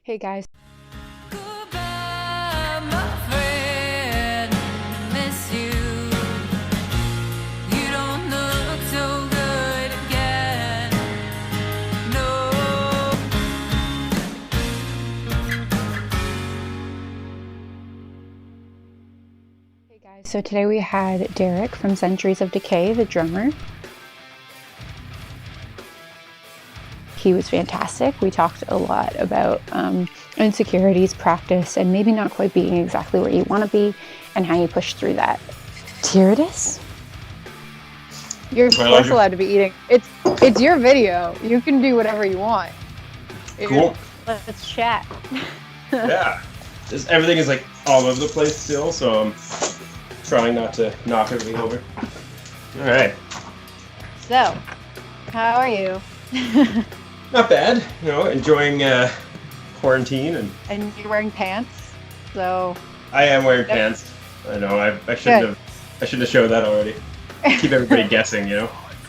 Hey guys. Goodbye, my friend. Miss you. You don't look so good again. No. Hey guys. So today we had Dherryk from Centuries of Decay, the drummer. He was fantastic. We talked a lot about insecurities, practice, and maybe not quite being exactly where you want to be and how you push through that. Tyridus? You're of course allowed to be eating. It's your video. You can do whatever you want. Cool. Let's chat. Yeah. Everything is like all over the place still, so I'm trying not to knock everything over. All right. So, how are you? Not bad. Enjoying quarantine and you're wearing pants. So I am wearing pants. I know. I shouldn't have showed that already. Keep everybody guessing, So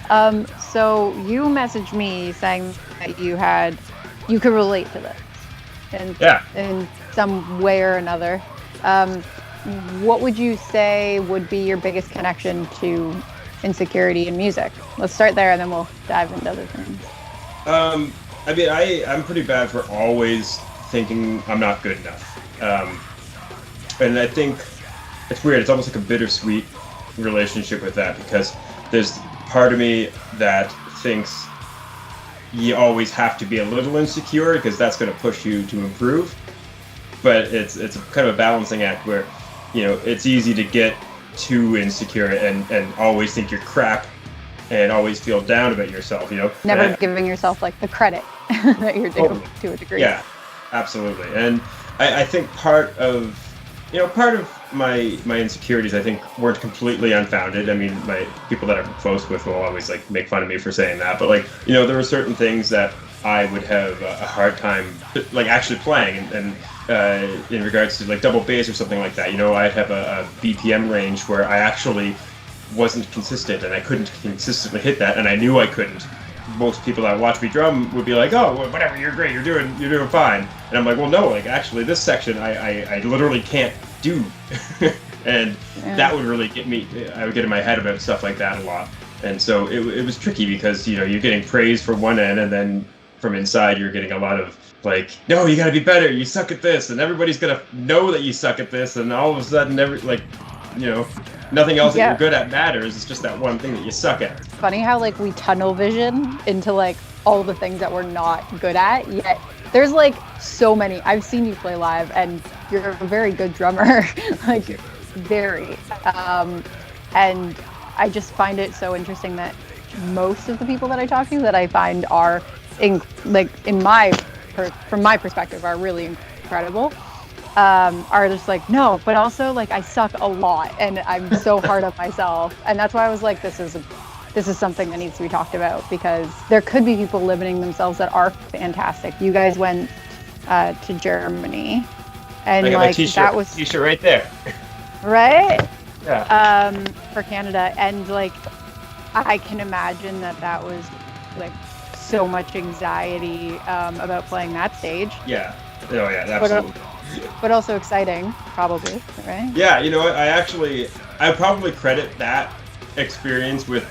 you messaged me saying that you could relate to this in some way or another. What would you say would be your biggest connection to insecurity in music? Let's start there and then we'll dive into other things. I'm pretty bad for always thinking I'm not good enough. And I think it's weird. It's almost like a bittersweet relationship with that, because there's part of me that thinks you always have to be a little insecure because that's going to push you to improve. But it's kind of a balancing act where, it's easy to get too insecure and always think you're crap and always feel down about yourself, Never giving yourself like the credit that you're due to a degree. Yeah, absolutely. And I think part of my insecurities, I think, weren't completely unfounded. I mean, my people that I'm close with will always like make fun of me for saying that, but there were certain things that I would have a hard time like actually playing, and in regards to like double bass or something like that. I'd have a BPM range where I actually wasn't consistent and I couldn't consistently hit that, and I knew I couldn't. Most people that watch me drum would be like, "Oh, whatever, you're great, you're doing fine," and I'm like, "Well, no, like actually, this section I literally can't do," and that would really get me. I would get in my head about stuff like that a lot, and so it was tricky because you're getting praise from one end, and then from inside you're getting a lot of like, "No, you got to be better. You suck at this," and everybody's gonna know that you suck at this, and all of a sudden, nothing else that you're good at matters. It's just that one thing that you suck at. It's funny how like we tunnel vision into like all the things that we're not good at, yet there's like so many. I've seen you play live and you're a very good drummer. Like very. And I just find it so interesting that most of the people that I talk to that I find are from my perspective are really incredible. Are just like, no, but also like I suck a lot and I'm so hard on myself. And that's why I was like, this is something that needs to be talked about, because there could be people limiting themselves that are fantastic. You guys went to Germany and I got like my t-shirt, that was t-shirt right there. right? Yeah. For Canada, and like I can imagine that was like so much anxiety about playing that stage. Yeah. Oh yeah, absolutely. But also exciting, probably, right? Yeah, you know what? I probably credit that experience with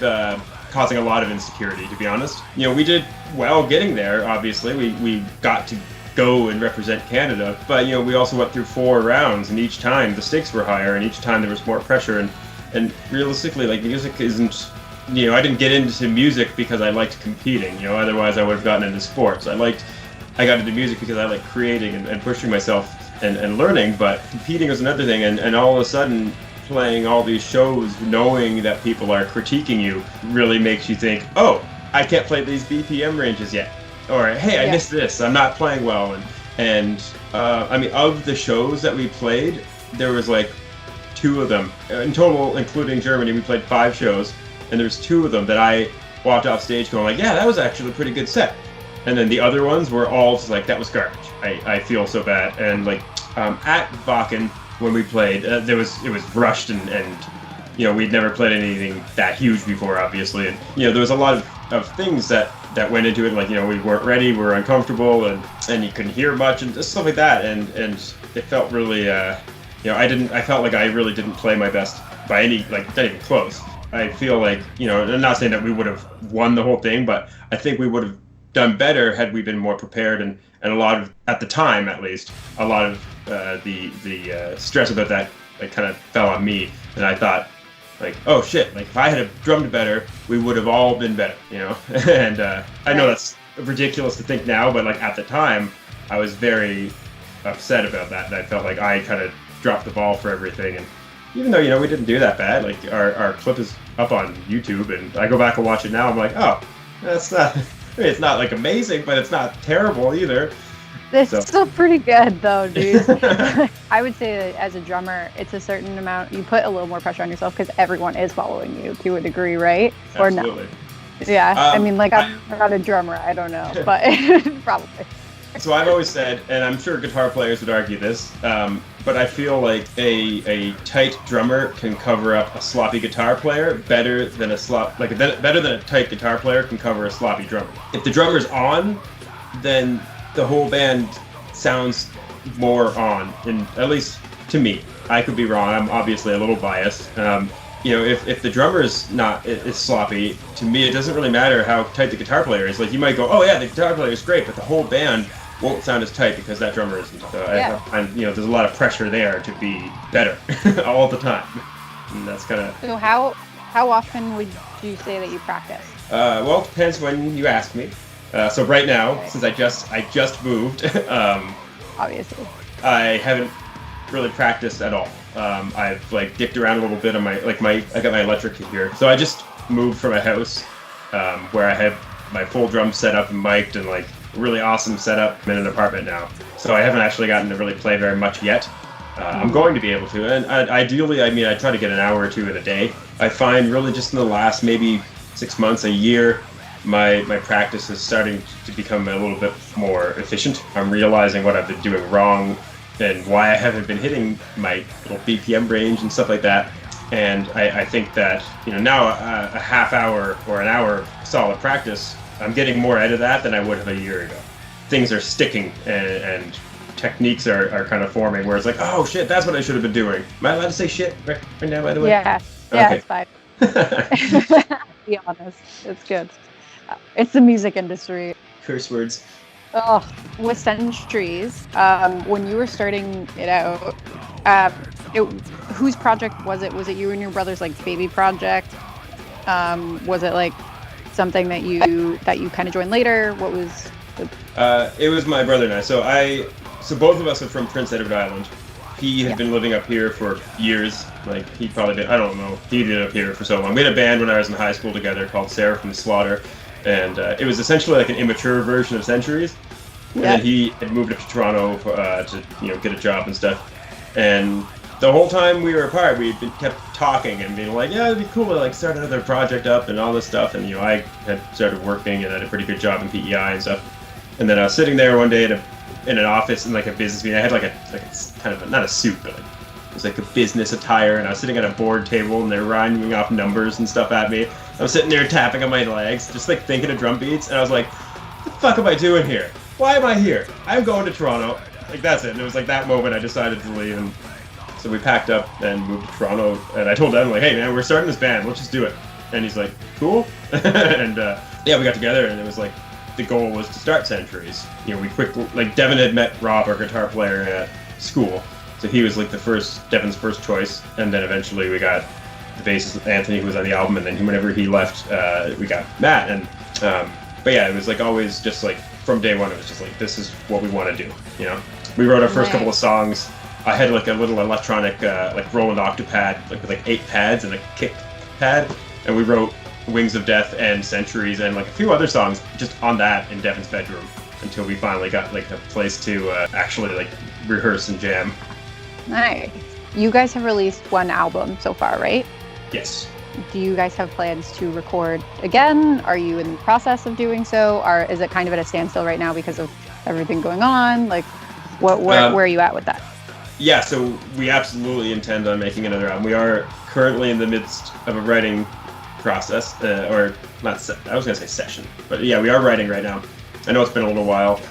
causing a lot of insecurity, to be honest. We did well getting there, obviously. We got to go and represent Canada, but, we also went through 4 rounds, and each time the stakes were higher, and each time there was more pressure, and realistically, like, music isn't... I didn't get into music because I liked competing, otherwise I would have gotten into sports. I got into music because I like creating and pushing myself and learning, but competing was another thing, and all of a sudden playing all these shows knowing that people are critiquing you really makes you think, oh, I can't play these BPM ranges yet, or hey, I missed this, I'm not playing well. And of the shows that we played, there was like 2 of them in total, including Germany. We played 5 shows, and there's 2 of them that I walked off stage going like, yeah, that was actually a pretty good set. And then the other ones were all just like, that was garbage. I feel so bad. And like at Wacken, when we played, it was rushed and we'd never played anything that huge before, obviously. And there was a lot of things that that went into it. Like, you know, we weren't ready, we were uncomfortable, and you couldn't hear much and just stuff like that. And it felt really, you know, I felt like I really didn't play my best by any, like, not even close. I feel like, you know, I'm not saying that we would have won the whole thing, but I think we would have done better had we been more prepared, and a lot of, at the time at least, a lot of the stress about that like kind of fell on me, and I thought, like, oh shit, like if I had drummed better, we would have all been better, you know. And I know that's ridiculous to think now, but like at the time, I was very upset about that. And I felt like I kind of dropped the ball for everything, and even though, you know, we didn't do that bad, like our clip is up on YouTube, and I go back and watch it now, I'm like, oh, that's not, I mean, it's not like amazing, but it's not terrible either. It's still pretty good though, dude. I would say that as a drummer, it's a certain amount, you put a little more pressure on yourself because everyone is following you to a degree, right? Absolutely. Or no? Yeah, I mean, like, I'm not a drummer, I don't know, but probably. So I've always said, and I'm sure guitar players would argue this, but I feel like a tight drummer can cover up a sloppy guitar player better than a tight guitar player can cover a sloppy drummer. If the drummer's on, then the whole band sounds more on, and at least to me. I could be wrong. I'm obviously a little biased. You know, if the drummer is sloppy, to me it doesn't really matter how tight the guitar player is. Like, you might go, oh yeah, the guitar player is great, but the whole band won't sound as tight because that drummer isn't. So yeah. You know, there's a lot of pressure there to be better all the time, and that's kind of. So how often would you say that you practice? Well, it depends when you ask me. So right now, since I just moved, obviously, I haven't really practiced at all. I've like dicked around a little bit on I got my electric kit here. So I just moved from a house where I had my full drum set up and mic'd and like really awesome setup. I'm in an apartment now, so I haven't actually gotten to really play very much yet. I'm going to be able to, and ideally, I mean, I try to get an hour or two in a day. I find really just in the last maybe 6 months, a year, my practice is starting to become a little bit more efficient. I'm realizing what I've been doing wrong and why I haven't been hitting my little BPM range and stuff like that. And I think that, you know, now a half hour or an hour of solid practice, I'm getting more out of that than I would have a year ago. Things are sticking, and techniques are kind of forming where it's like, oh shit, that's what I should have been doing. Am I allowed to say shit right now, by the way? Yeah, Okay. It's fine. Be honest, it's good. It's the music industry. Curse words. Oh, with Centuries, when you were starting it out, whose project was it? Was it you and your brother's like baby project? Was it like something that you kind of joined later? What was the... It was my brother and I. So both of us are from Prince Edward Island. He had been living up here for years. Like, he probably did, I don't know, he did up here for so long. We had a band when I was in high school together called Sarah from Slaughter, and it was essentially like an immature version of Centuries. And then he had moved up to Toronto to, you know, get a job and stuff. And the whole time we were apart, we kept talking and being like, yeah, it'd be cool to like start another project up and all this stuff. And, you know, I had started working and had a pretty good job in PEI and stuff. And then I was sitting there one day in an office in like a business meeting. I had like a kind of not a suit, but like, it was like a business attire, and I was sitting at a board table and they're rhyming off numbers and stuff at me. I'm sitting there tapping on my legs, just like thinking of drum beats, and I was like, what the fuck am I doing here? Why am I here? I'm going to Toronto. Like, that's it. And it was like that moment I decided to leave, and so we packed up and moved to Toronto, and I told Devin, like, hey man, we're starting this band, let's just do it. And he's like, cool. And yeah, we got together, and it was like, the goal was to start Centuries. You know, we quickly, like, Devin had met Rob, our guitar player, at school, so he was like Devin's first choice, and then eventually we got the bassist Anthony, who was on the album, and then whenever he left, we got Matt, and but yeah, it was like always just like from day one, it was just like, this is what we want to do, you know. We wrote our first couple of songs. I had like a little electronic like Roland Octopad, like with like 8 pads and a kick pad, and we wrote Wings of Death and Centuries and like a few other songs just on that in Devin's bedroom until we finally got like a place to actually like rehearse and jam. Nice. You guys have released one album so far, right? Yes. Do you guys have plans to record again? Are you in the process of doing so? Or is it kind of at a standstill right now because of everything going on? Like, where are you at with that? Yeah, so we absolutely intend on making another album. We are currently in the midst of writing process, or not. I was gonna say session, but yeah, we are writing right now. I know it's been a little while.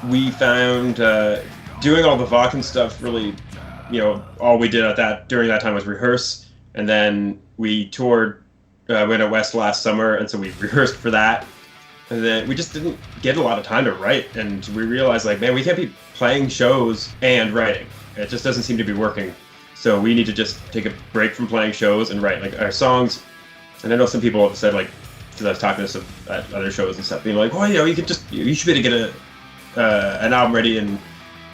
We found doing all the Wacken stuff really, all we did during that time was rehearse, and then we toured. We went out west last summer, and so we rehearsed for that. And then we just didn't get a lot of time to write, and we realized, like, man, we can't be playing shows and writing. It just doesn't seem to be working. So we need to just take a break from playing shows and write, like, our songs. And I know some people have said, like, because I was talking to some at other shows and stuff, being like, well, you should be able to get an album ready in,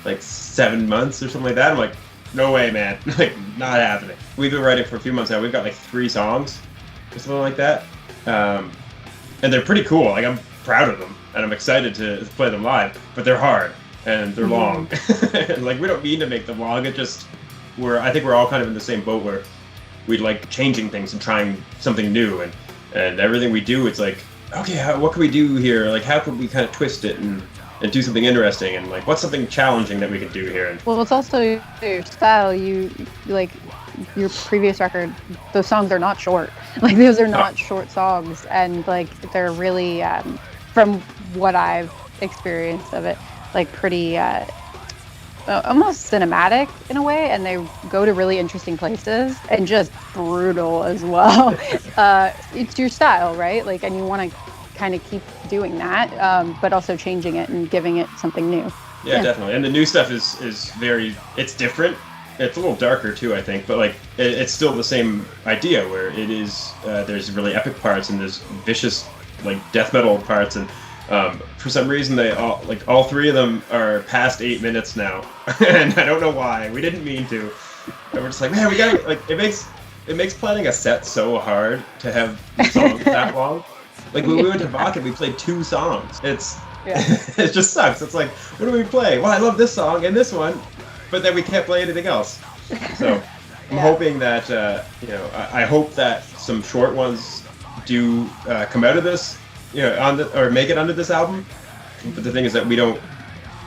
like, 7 months or something like that. I'm like, no way, man. Like, not happening. We've been writing for a few months now. We've got, like, 3 songs or something like that. And they're pretty cool. Like, I'm proud of them, and I'm excited to play them live. But they're hard, and they're long. And, like, we don't mean to make them long. I think we're all kind of in the same boat where we like changing things and trying something new, and everything we do, it's like, okay, what can we do here? Like, how could we kind of twist it and do something interesting, and like, what's something challenging that we can do here? And well, it's also your style. You like your previous record, those songs are not short. Like, those are not short songs, and like, they're really, from what I've experienced of it, like, pretty almost cinematic in a way, and they go to really interesting places and just brutal as well. It's your style, right? Like, and you want to kind of keep doing that, but also changing it and giving it something new. Yeah, definitely. And the new stuff is it's different. It's a little darker too, I think, but like it's still the same idea where it is. There's really epic parts and there's vicious, like, death metal parts, and for some reason they all 3 of them are past 8 minutes now, and I don't know why. We didn't mean to. And we're just like, man, we got, like, it makes planning a set so hard to have songs that long. Like, when we went to Wacken, we played 2 songs. It just sucks. It's like, what do we play? Well, I love this song and this one, but then we can't play anything else. So I'm hoping that I hope that some short ones do come out of this, or make it onto this album. But the thing is that we don't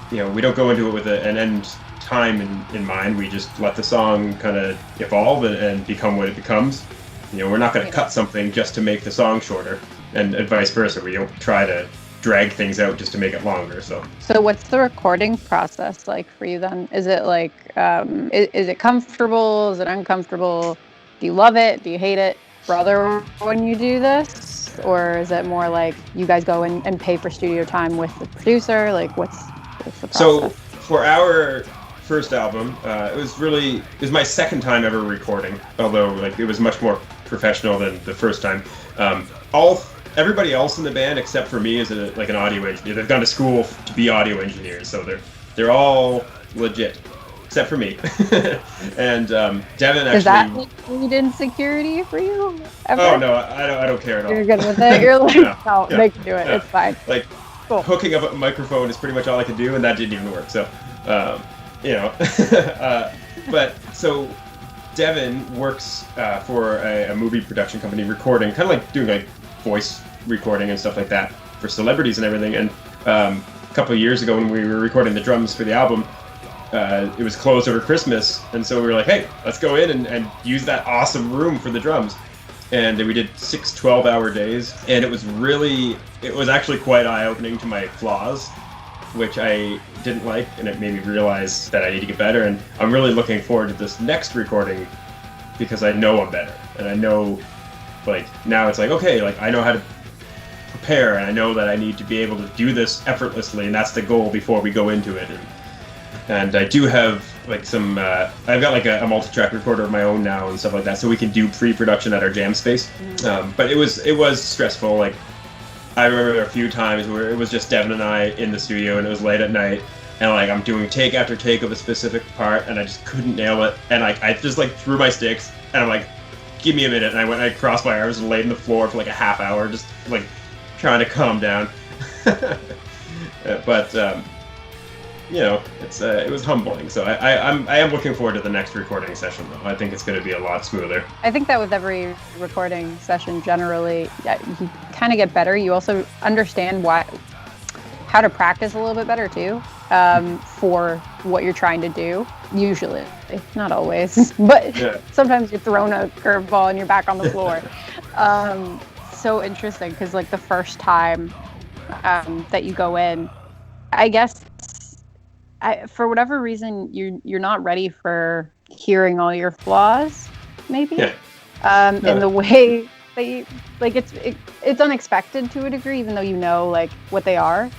go into it with an end time in mind. We just let the song kind of evolve and become what it becomes. We're not going to cut something just to make the song shorter, and vice versa. We don't try to drag things out just to make it longer. So what's the recording process like for you then? Is it like, is it comfortable? Is it uncomfortable? Do you love it? Do you hate it? Brother, when you do this? Or is it more like you guys go and pay for studio time with the producer? Like, what's the process? So for our first album, it was my second time ever recording, although, like, it was much more professional than the first time. Everybody else in the band except for me is an audio engineer. They've gone to school to be audio engineers, so they're all legit, except for me. And Devin actually. Does that need Insecurity for you? Ever? Oh no, I don't care at all. You're good with it. You're like, no, yeah, they can do it. yeah. It's fine. Like, cool. Hooking up a microphone is pretty much all I could do, and that didn't even work. So, but so Devin works for a movie production company, recording, kind of like doing like voice recording and stuff like that for celebrities and everything. And a couple of years ago when we were recording the drums for the album, it was closed over Christmas, and so we were like, hey, let's go in and use that awesome room for the drums. And we did 6 12-hour days, and it was actually quite eye-opening to my flaws, which I didn't like, and it made me realize that I need to get better. And I'm really looking forward to this next recording because I know I'm better, and I know, like, now it's like, okay, like, I know how to prepare, and I know that I need to be able to do this effortlessly, and that's the goal before we go into it. And I do have, like, some, I've got, like, a multi-track recorder of my own now and stuff like that, so we can do pre-production at our jam space. But it was stressful. Like, I remember a few times where it was just Devin and I in the studio, and it was late at night, and, like, I'm doing take after take of a specific part, and I just couldn't nail it, and, like, I just, like, threw my sticks, and I'm like, give me a minute, and I crossed my arms and laid on the floor for like a half hour, just like trying to calm down. But it was humbling. So I am looking forward to the next recording session, though. I think it's going to be a lot smoother. I think that with every recording session, generally, you kind of get better. You also understand how to practice a little bit better too. for what you're trying to do. Usually, not always, but sometimes you're thrown a curveball and you're back on the floor. So interesting, because like the first time that you go in, I guess for whatever reason you're not ready for hearing all your flaws, maybe. In the way that you, like it's unexpected to a degree, even though you know like what they are.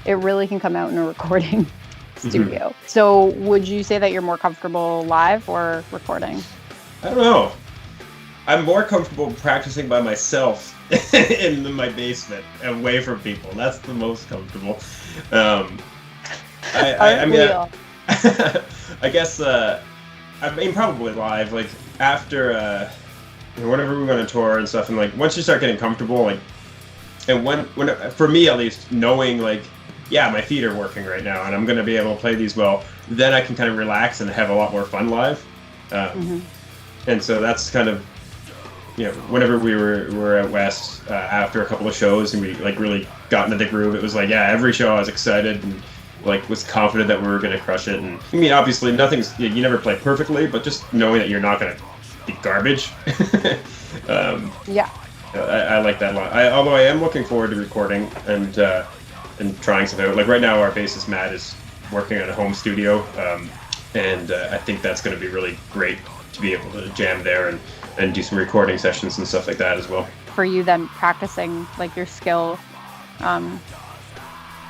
It really can come out in a recording studio. So would you say that you're more comfortable live or recording? I don't know. I'm more comfortable practicing by myself in my basement, away from people. That's the most comfortable. I mean, I guess, I mean, probably live, like, after, whenever we went on tour and stuff, and, like, once you start getting comfortable, like, and when for me, at least, knowing, like, yeah, my feet are working right now, and I'm going to be able to play these well, then I can kind of relax and have a lot more fun live. And so that's kind of, whenever we were at West, after a couple of shows, and we, like, really got into the groove, it was like, yeah, every show I was excited and, like, was confident that we were going to crush it. And I mean, obviously, you never play perfectly, but just knowing that you're not going to be garbage. I like that a lot. Although I am looking forward to recording and trying something out. Like right now, our bassist Matt is working on a home studio, and I think that's going to be really great to be able to jam there and do some recording sessions and stuff like that as well. For you, then practicing like your skill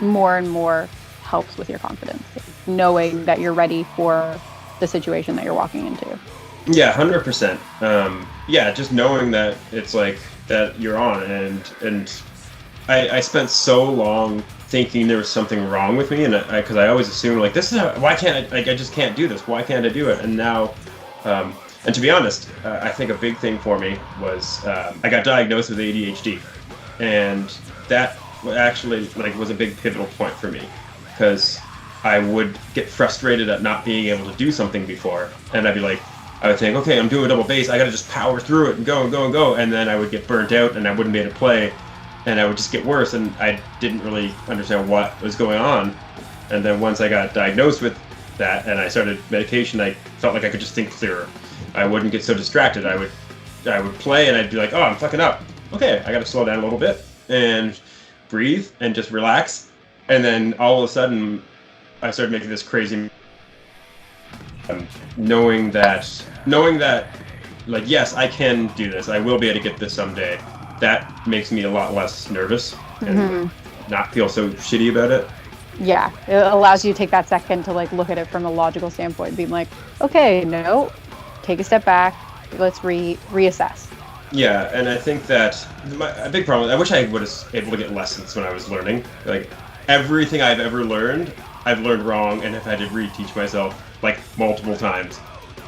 more and more helps with your confidence, knowing that you're ready for the situation that you're walking into. Yeah, 100%. Yeah, just knowing that it's like that you're on, and I spent so long thinking there was something wrong with me, and because I always assumed like why can't I just can't do this? Why can't I do it? And now, and to be honest, I think a big thing for me was I got diagnosed with ADHD, and that actually was a big pivotal point for me, because I would get frustrated at not being able to do something before, and I would think, okay, I'm doing a double bass, I gotta just power through it and go and go and go, and then I would get burnt out and I wouldn't be able to play, and I would just get worse, and I didn't really understand what was going on. And then once I got diagnosed with that and I started medication, I felt like I could just think clearer. I wouldn't get so distracted. I would play and I'd be like, oh, I'm fucking up. Okay, I gotta slow down a little bit and breathe and just relax. And then all of a sudden, I started making this crazy, knowing that, like, yes, I can do this. I will be able to get this someday. That makes me a lot less nervous and not feel so shitty about it. Yeah, it allows you to take that second to like look at it from a logical standpoint, being like, okay, no, take a step back, let's reassess. Yeah, and I think that a big problem, I wish I was able to get lessons when I was learning. Like, everything I've ever learned, I've learned wrong and have had to reteach myself like multiple times.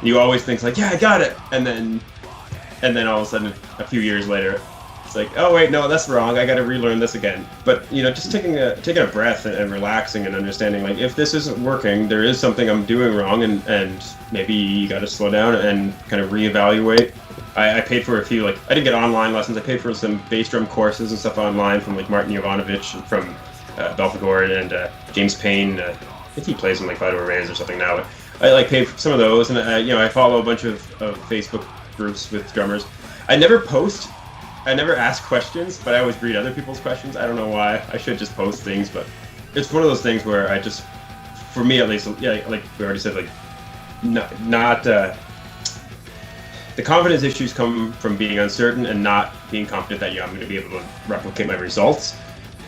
You always think like, yeah, I got it, and then all of a sudden, a few years later, it's like, oh wait, no, that's wrong. I got to relearn this again. But just taking a breath and relaxing and understanding, like, if this isn't working, there is something I'm doing wrong, and maybe you got to slow down and kind of reevaluate. I paid for a few, like, I didn't get online lessons. I paid for some bass drum courses and stuff online from like Martin Jovanovic and from Belfagor and James Payne. I think he plays in like Vital Arrays or something now. But I paid for some of those, and I follow a bunch of Facebook groups with drummers. I never post. I never ask questions, but I always read other people's questions. I don't know why. I should just post things, but it's one of those things where I just, for me at least, yeah, like we already said, like, not the confidence issues come from being uncertain and not being confident that I'm going to be able to replicate my results.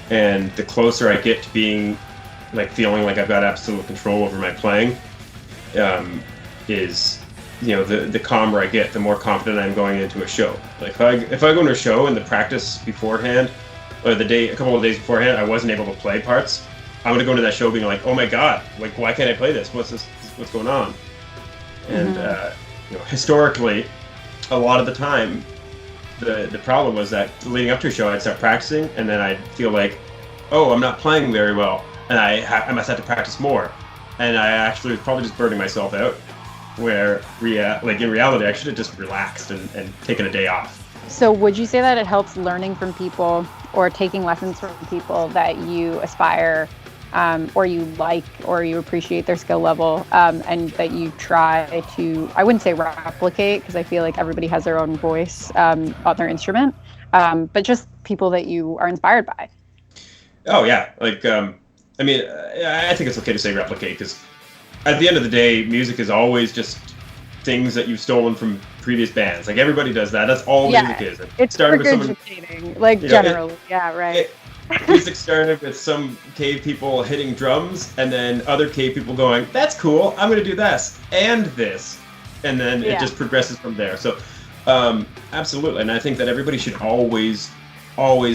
And the closer I get to being, like, feeling like I've got absolute control over my playing, is, the calmer I get, the more confident I'm going into a show. Like, if I go into a show and the practice beforehand, or a couple of days beforehand, I wasn't able to play parts, I'm gonna go into that show being like, oh my god, like, why can't I play this? What's going on? And historically, a lot of the time, the problem was that leading up to a show, I'd start practicing, and then I'd feel like, oh, I'm not playing very well, and I must have to practice more, and I actually was probably just burning myself out. Where in reality, I should have just relaxed and taken a day off. So would you say that it helps learning from people or taking lessons from people that you aspire or you like, or you appreciate their skill level, and that you try to, I wouldn't say replicate, because I feel like everybody has their own voice on their instrument, but just people that you are inspired by. Oh yeah, like I mean, I think it's okay to say replicate because at the end of the day, music is always just things that you've stolen from previous bands. Like everybody does that. That's all music is. It's regurgitating, like generally. Music started with some cave people hitting drums, and then other cave people going, "That's cool. I'm going to do this and this," and then it just progresses from there. So, absolutely, and I think that everybody should always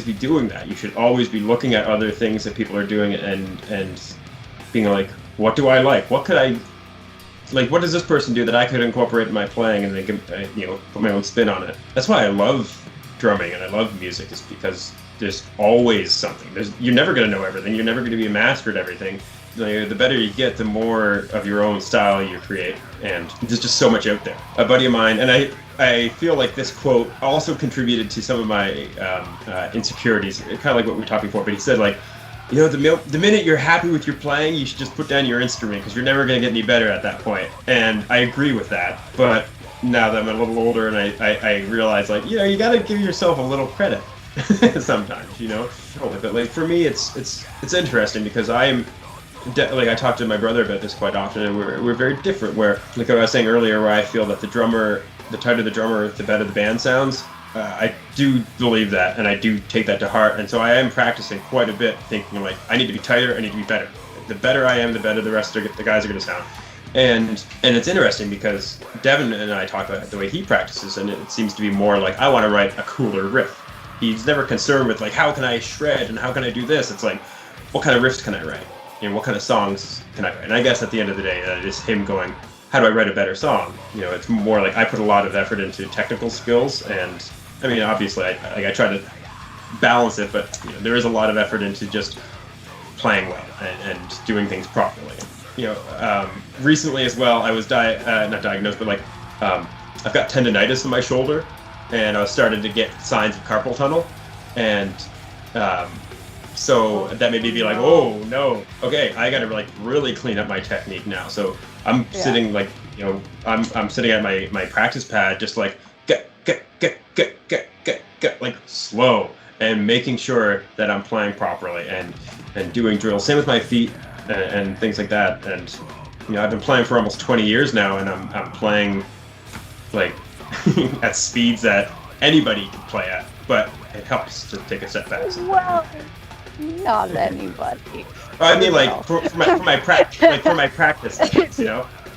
be doing that. You should always be looking at other things that people are doing and being like, what do I like? What could I like? What does this person do that I could incorporate in my playing and then put my own spin on it? That's why I love drumming and I love music, is because there's always something. You're never going to know everything. You're never going to be a master at everything. The better you get, the more of your own style you create, and there's just so much out there. A buddy of mine, and I feel like this quote also contributed to some of my insecurities, kind of like what we were talking before, but he said, like, the minute you're happy with your playing, you should just put down your instrument because you're never going to get any better at that point. And I agree with that, but now that I'm a little older and I realize, like, you got to give yourself a little credit sometimes, But like for me, it's interesting because I talk to my brother about this quite often, and we're very different. Where, like I was saying earlier, where I feel that the tighter the drummer, the better the band sounds. I do believe that, and I do take that to heart. And so I am practicing quite a bit, thinking like, I need to be tighter, I need to be better. The better I am, the better the rest of the guys are going to sound. And it's interesting because Devin and I talk about the way he practices, and it seems to be more like, I want to write a cooler riff. He's never concerned with like, how can I shred and how can I do this? It's like, what kind of riffs can I write? What kind of songs can I write? And I guess at the end of the day, that is him going, how do I write a better song? It's more like I put a lot of effort into technical skills, and I mean, obviously, I try to balance it, but there is a lot of effort into just playing well and doing things properly. Recently as well, I was not diagnosed, but like I've got tendonitis in my shoulder, and I was starting to get signs of carpal tunnel, and so that made me be like, oh no, okay, I got to like really clean up my technique now. So I'm sitting like, I'm sitting at my practice pad, just like get like slow and making sure that I'm playing properly and doing drills. Same with my feet and things like that. And I've been playing for almost 20 years now, and I'm playing like at speeds that anybody can play at, but it helps to take a step back sometimes. Well, not anybody. I mean, like for my practice,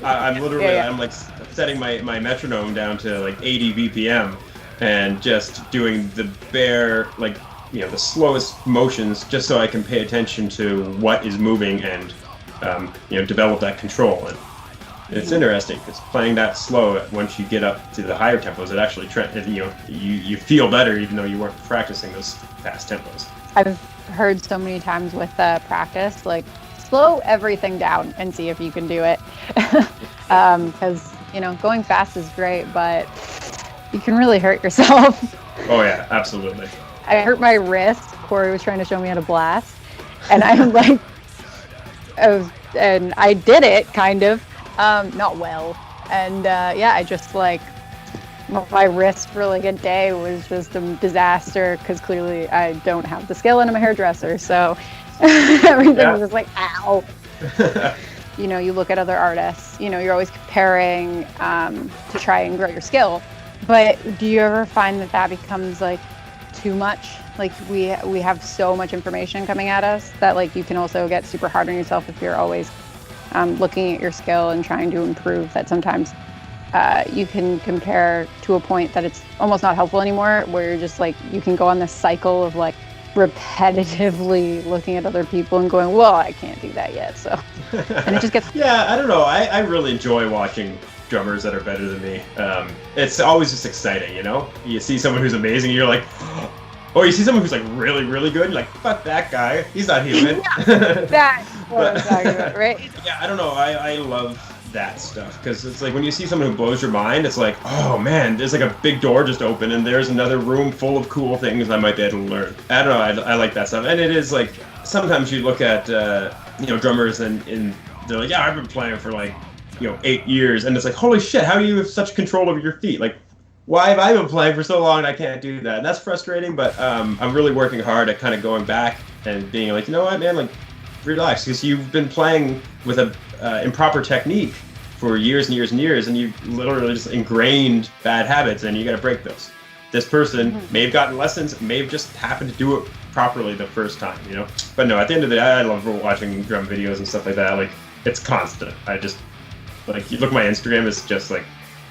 I'm literally I'm like setting my metronome down to like 80 BPM and just doing the bare the slowest motions, just so I can pay attention to what is moving and develop that control. And it's interesting because playing that slow, once you get up to the higher tempos, it actually you feel better even though you weren't practicing those fast tempos. I've heard so many times with practice, like, slow everything down and see if you can do it. Because going fast is great, but you can really hurt yourself. Oh yeah, absolutely. I hurt my wrist. Corey was trying to show me how to blast, and I'm like, and I did it kind of, not well, and I just like, my wrist for like a day was just a disaster because clearly I don't have the skill and I'm a hairdresser, so everything was just like, ow. You look at other artists, you're always comparing to try and grow your skill. But do you ever find that becomes like too much? Like we have so much information coming at us that like you can also get super hard on yourself if you're always looking at your skill and trying to improve, that sometimes you can compare to a point that it's almost not helpful anymore, where you're just like, you can go on this cycle of like repetitively looking at other people and going, well, I can't do that yet. So, and it just gets... I don't know. I really enjoy watching drummers that are better than me. It's always just exciting, You see someone who's amazing, and you're like, or you see someone who's like really, really good, you're like, fuck that guy. He's not human. That's what I'm talking about, right? Yeah, I don't know. I love that stuff because it's like when you see someone who blows your mind, it's like, oh man, there's like a big door just open and there's another room full of cool things I might be able to learn. I don't know, I like that stuff. And it is like, sometimes you look at drummers and they're like, yeah, I've been playing for like 8 years, and it's like, holy shit, how do you have such control over your feet? Like, why have I been playing for so long and I can't do that? And that's frustrating, but I'm really working hard at kind of going back and being like, you know what, man, like, relax, because you've been playing with a improper technique for years and years and years, and you've literally just ingrained bad habits, and you got to break those. This person may have gotten lessons, may have just happened to do it properly the first time, But no, at the end of the day, I love watching drum videos and stuff like that. Like, it's constant. I just, like, you look at my Instagram, it's just like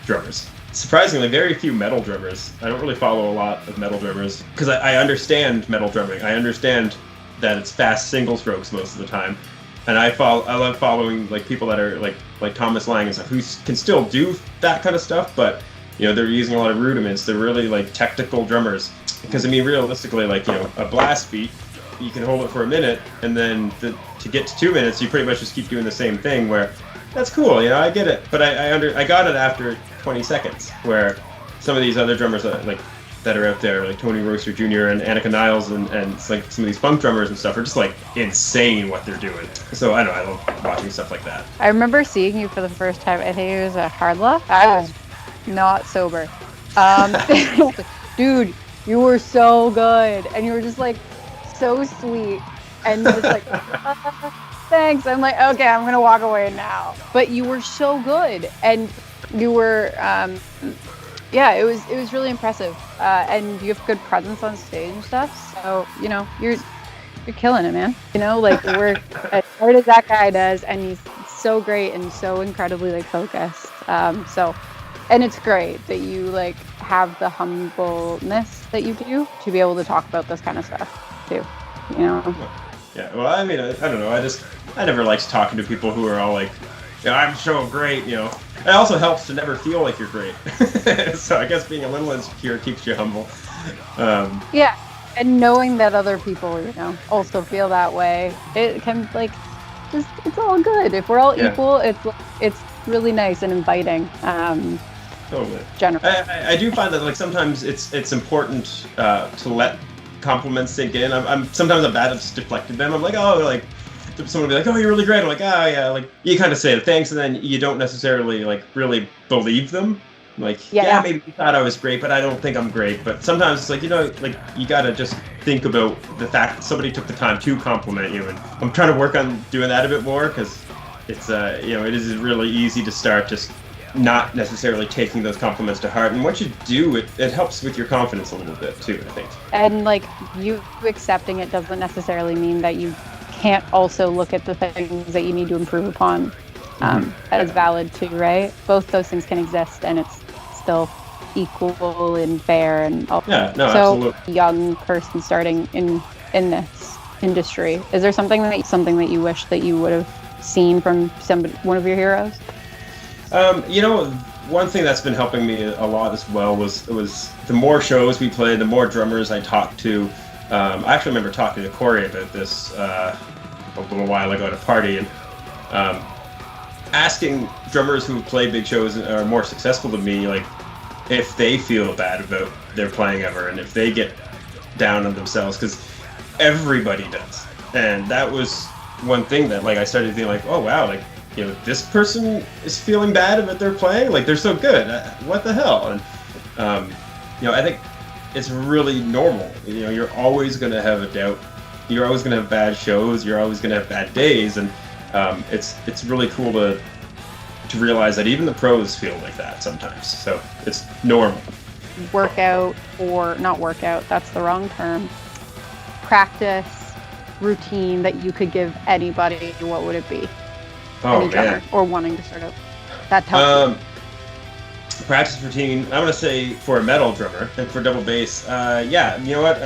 drummers. Surprisingly, very few metal drummers. I don't really follow a lot of metal drummers because I understand metal drumming. I understand that it's fast single strokes most of the time, and I love following like people that are like Thomas Lang and stuff who can still do that kind of stuff, but they're using a lot of rudiments. They're really like technical drummers, because I mean, realistically, like a blast beat, you can hold it for a minute, and then to get to 2 minutes, you pretty much just keep doing the same thing. Where that's cool, I get it, but I got it after 20 seconds. Where some of these other drummers that are out there, like Tony Royster Jr. and Annika Niles and it's like some of these funk drummers and stuff are just like insane what they're doing. So I love watching stuff like that. I remember seeing you for the first time. I think it was at Hardla. I was not sober. Dude, you were so good, and you were just like so sweet, and just like thanks. I'm like, okay, I'm gonna walk away now. But you were so good, and you were it was really impressive, and you have good presence on stage and stuff. So you're killing it, man. Like, work as hard as that guy does, and he's so great and so incredibly like focused. And it's great that you like have the humbleness that you do to be able to talk about this kind of stuff too. Yeah. Well, I mean, I don't know. I never liked talking to people who are all like, I'm so great. It also helps to never feel like you're great. So I guess being a little insecure keeps you humble. Yeah, and knowing that other people, also feel that way, it can like it's all good. If we're all equal, it's really nice and inviting. Totally. Generally, I do find that like sometimes it's important to let compliments sink in. Sometimes I'm bad at just deflecting them. I'm like, someone will be like, oh, you're really great. I'm like, oh yeah, like you kind of say thanks, and then you don't necessarily like really believe them. Like, maybe you thought I was great, but I don't think I'm great. But sometimes it's like, like you gotta just think about the fact that somebody took the time to compliment you, and I'm trying to work on doing that a bit more, because it's it is really easy to start just not necessarily taking those compliments to heart. And once you do, it helps with your confidence a little bit too, I think. And like, you accepting it doesn't necessarily mean that you can't also look at the things that you need to improve upon as valid too, right? Both those things can exist, and it's still equal and fair and all. Yeah, no, so absolutely. Young person starting in this industry, is there something that you wish that you would have seen from one of your heroes? One thing that's been helping me a lot as well was the more shows we played, the more drummers I talked to. I actually remember talking to Corey about this a little while ago at a party, and asking drummers who play big shows and are more successful than me, like, if they feel bad about their playing ever, and if they get down on themselves, because everybody does. And that was one thing that, like, I started thinking, like, oh wow, like, this person is feeling bad about their playing, like, they're so good, what the hell? And I think it's really normal. You're always going to have a doubt. You're always going to have bad shows. You're always going to have bad days, and it's really cool to realize that even the pros feel like that sometimes. So it's normal. Workout, or not workout, that's the wrong term. Practice, routine that you could give anybody, what would it be? Oh, any drummer, man. Or wanting to start out. That tells you. Practice routine, I'm going to say for a metal drummer, and for double bass, you know what?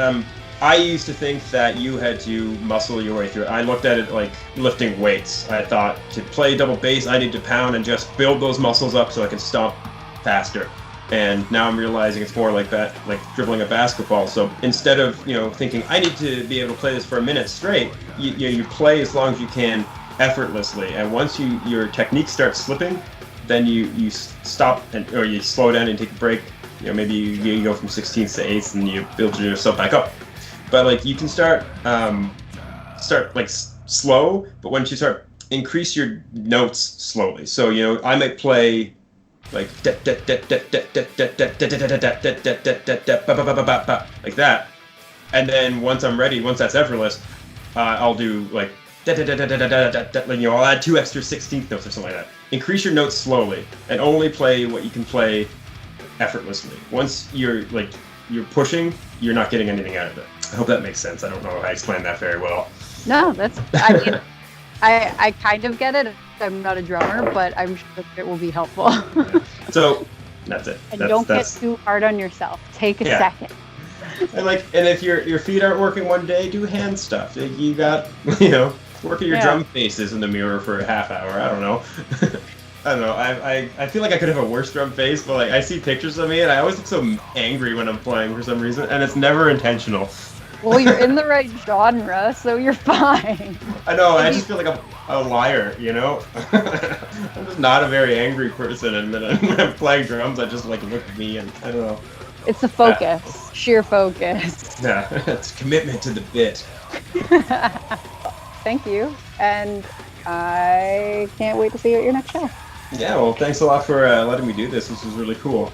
I used to think that you had to muscle your way through it. I looked at it like lifting weights. I thought to play double bass, I need to pound and just build those muscles up so I can stomp faster. And now I'm realizing it's more like that, like dribbling a basketball. So instead of, thinking I need to be able to play this for a minute straight, you play as long as you can effortlessly. And once your technique starts slipping, then you stop or you slow down and take a break. Maybe you go from 16ths to 8ths and you build yourself back up. But like you can start like slow, but once you start, increase your notes slowly. So, you know, I might play like like that, and then once I'm ready, once that's effortless, I'll do like you know, I'll add 2 extra 16th notes or something like that. Increase your notes slowly, and only play what you can play effortlessly. Once you're pushing, you're not getting anything out of it. I hope that makes sense. I don't know if I explained that very well. No, that's. I mean, I kind of get it. I'm not a drummer, but I'm sure it will be helpful. So that's it. And don't get too hard on yourself. Take a second. And if your feet aren't working one day, do hand stuff. You got, you know, work at your drum faces in the mirror for a half hour. I don't know. I don't know. I feel like I could have a worse drum face, but like I see pictures of me and I always look so angry when I'm playing for some reason, and it's never intentional. Well, you're in the right genre, so you're fine. I know. I just feel like a liar, you know. I'm just not a very angry person, and then when I'm playing drums, I just like look at me and I don't know. It's the focus, sheer focus. Yeah, it's commitment to the bit. Thank you, and I can't wait to see you at your next show. Yeah, well, thanks a lot for letting me do this. This was really cool.